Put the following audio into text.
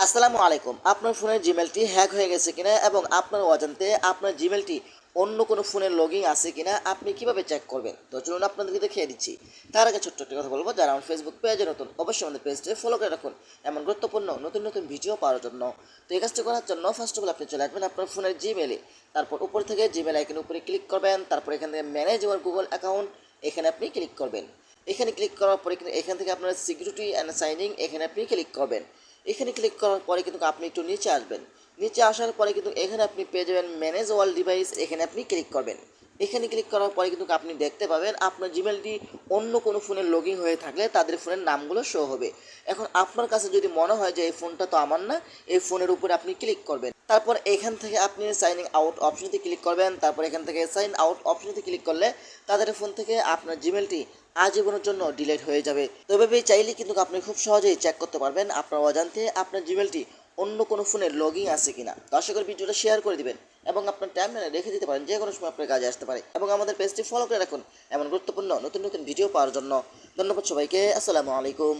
আসসালামু আলাইকুম। আপনার ফোনের জিমেলটি হ্যাক হয়ে গেছে কিনা এবং আপনার অজান্তে আপনার জিমেলটি অন্য কোনো ফোনের লগইন আছে কিনা আপনি কিভাবে চেক করবেন? তো চলুন আপনাদেরকে দেখিয়ে দিচ্ছি। তার আগে ছোট্ট একটা কথা বলবো, যারা আমার ফেসবুক পেজে নতুন অবশ্যই আমাদের পেজটি ফলো করে রাখুন এমন গুরুত্বপূর্ণ নতুন নতুন ভিডিও পাওয়ার জন্য। তো এই কাজটি করার জন্য ফার্স্ট অফ অল আপনি চলে আসবেন আপনার ফোনের জিমেলে, তারপর উপর থেকে জিমেল আইকনের উপরে ক্লিক করবেন, তারপর এখান থেকে ম্যানেজ ইউর গুগল অ্যাকাউন্ট এখানে আপনি ক্লিক করবেন। এখানে ক্লিক করার পরে কিন্তু এখান থেকে আপনার সিকিউরিটি অ্যান্ড সাইনিং এখানে আপনি ক্লিক করবেন। এখানে ক্লিক করার পরে কিন্তু আপনি একটু নিচে আসবেন। নিচে আসার পরে কিন্তু এখানে আপনি পেয়ে যাবেন ম্যানেজ অল ডিভাইস, এখানে আপনি ক্লিক করবেন। এখানে ক্লিক করার পরে কিন্তু আপনি দেখতে পাবেন আপনার জিমেলটি অন্য কোনো ফোনে লগ ইন হয়ে থাকলে তাদের ফোনের নামগুলো শো হবে। এখন আপনার কাছে যদি মনে হয় যে এই ফোনটা তো আমার না, এই ফোনের উপরে আপনি ক্লিক করবেন। তারপর এখান থেকে আপনি সাইনিং আউট অপশনটি ক্লিক করবেন। তারপর এখান থেকে সাইন আউট অপশনটি ক্লিক করলে তাদের ফোন থেকে আপনার জিমেলটি আজীবনের জন্য ডিলিট হয়ে যাবে। তো এভাবে চাইলে কিন্তু আপনি খুব সহজেই চেক করতে পারবেন আপনার অজান্তে আপনার জিমেলটি অন্য কোনো ফোনে লগ ইন আছে কিনা। তো আশা করি ভিডিওটা শেয়ার করে দিবেন এবং আপনার টাইমলাইনে রেখে দিতে পারেন, যে কোনো সময় আপনার কাজে আসতে পারে। এবং আমাদের পেজটি ফলো করে রাখুন এমন গুরুত্বপূর্ণ নতুন নতুন ভিডিও পাওয়ার জন্য। ধন্যবাদ সবাইকে। আসসালামু আলাইকুম।